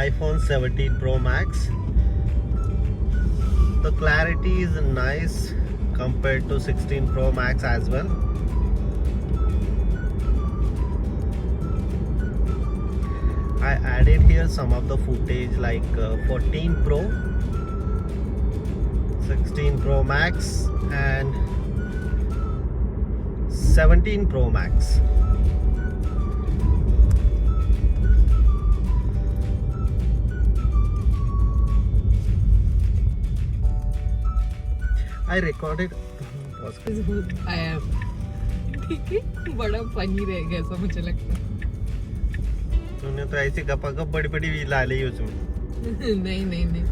iPhone 17 Pro Max. The clarity is nice compared to 16 Pro Max as well. I added here some of the footage like 14 Pro, 16 Pro Max and 17 Pro Max. I recorded. I am. ठीक है, बड़ा funny रहेगा ऐसा मुझे लगता है. तूने तो ऐसी गपागप बड़ी बड़ी भी ला ली उसमें. नहीं नहीं नहीं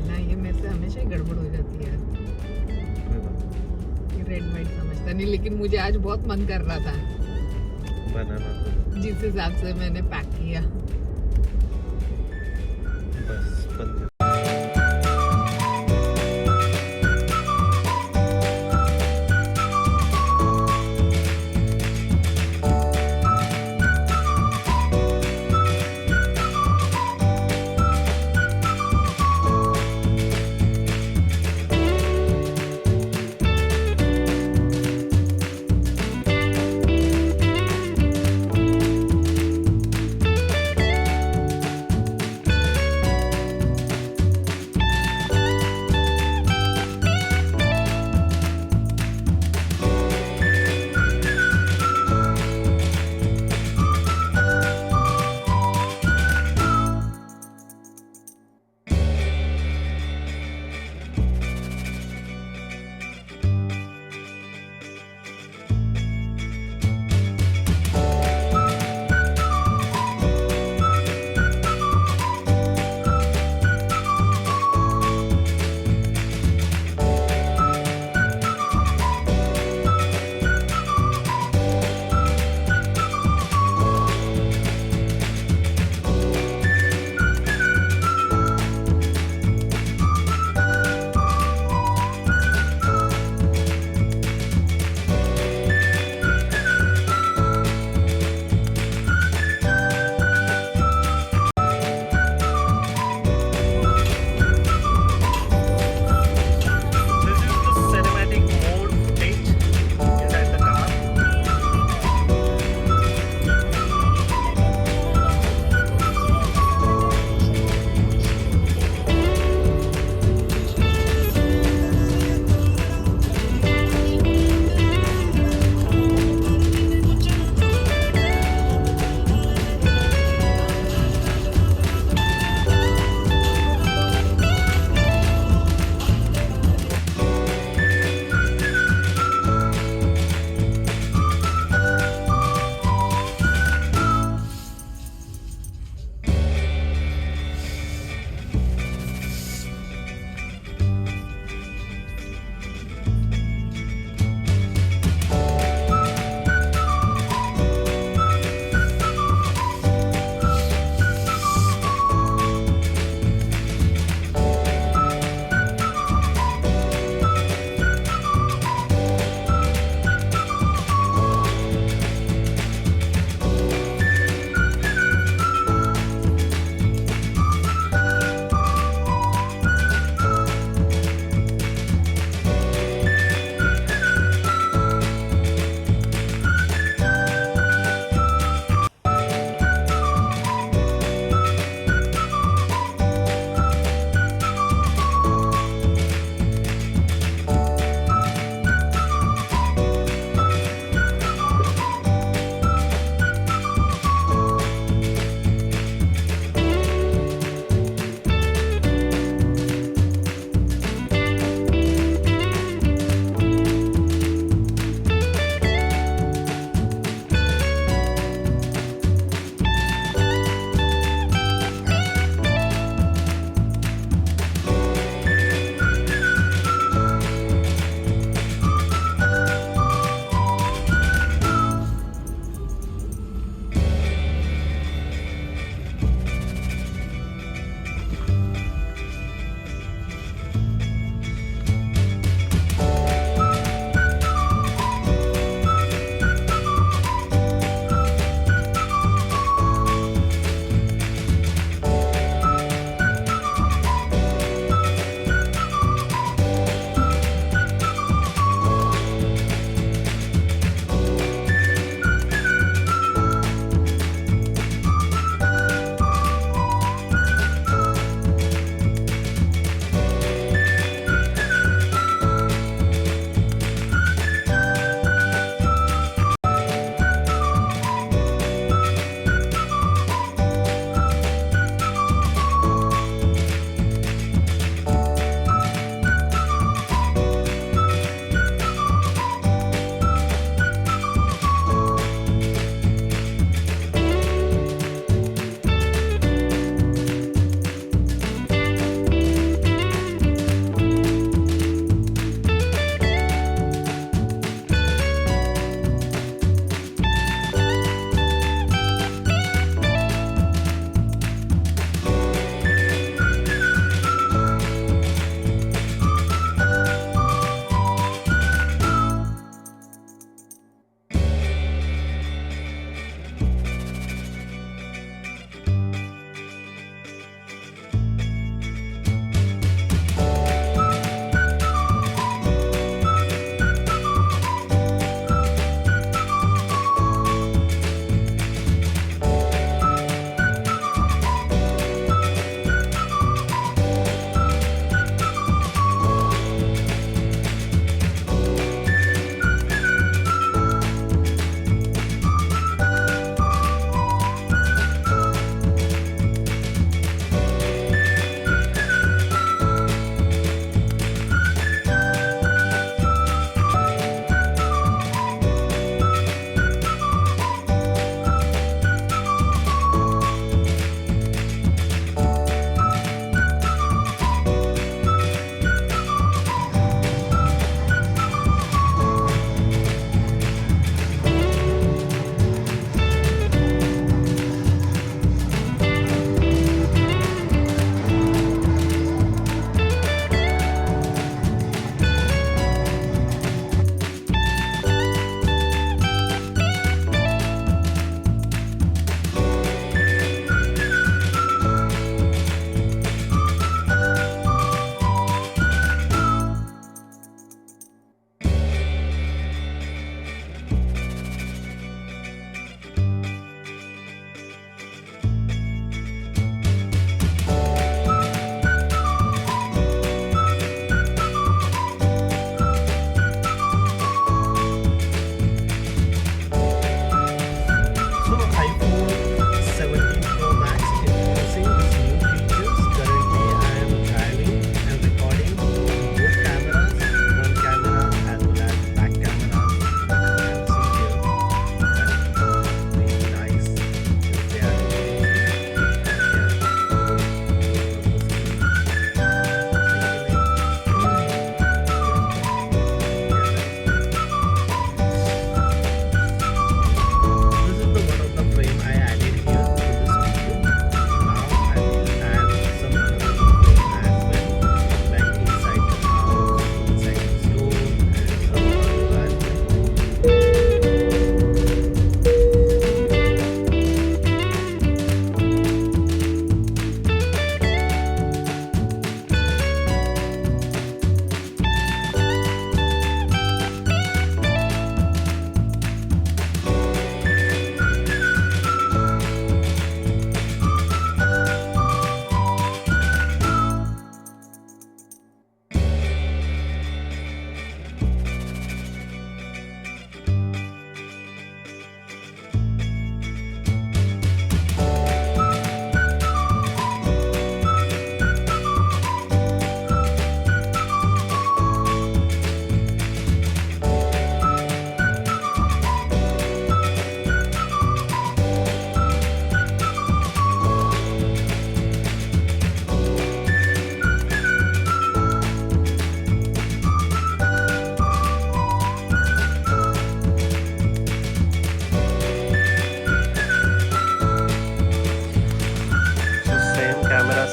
ना, ये मेरे से हमेशा ही गड़बड़ हो जाती है यार. रेड वाइट समझता नहीं, लेकिन मुझे आज बहुत मन कर रहा था बनाना तो जिस हिसाब से मैंने पैक किया. बस बंद कर.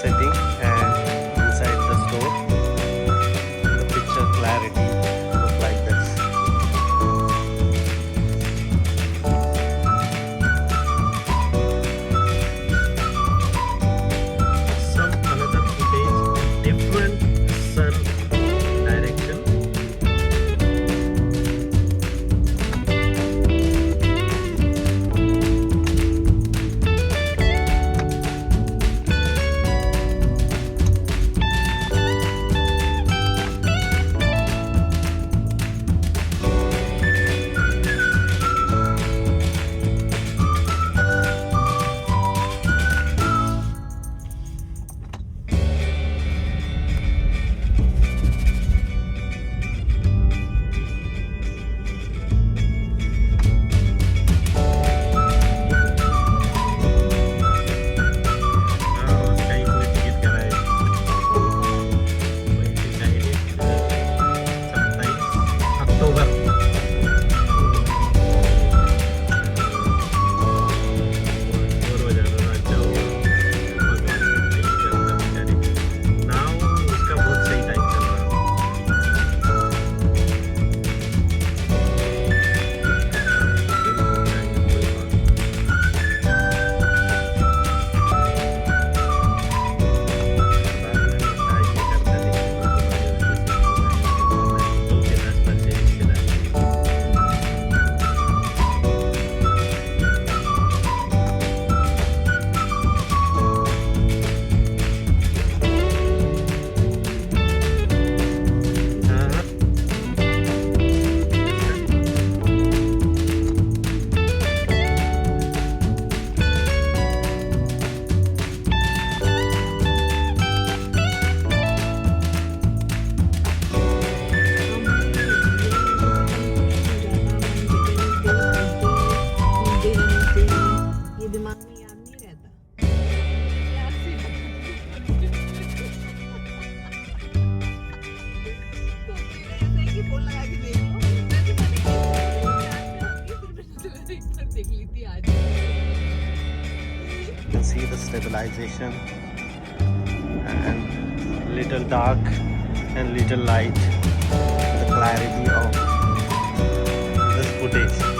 setting and inside the store the picture clarity look like this. Some another footage different sun direction. ये दिमाग में याद नहीं रहता याद से तो मेरा ऐसा है कि फोन लगा के देख लो वैसे मैंने फिर मैंने एक बार देख ली थी आज You can see the stabilization and little dark and little light, the clarity of this footage.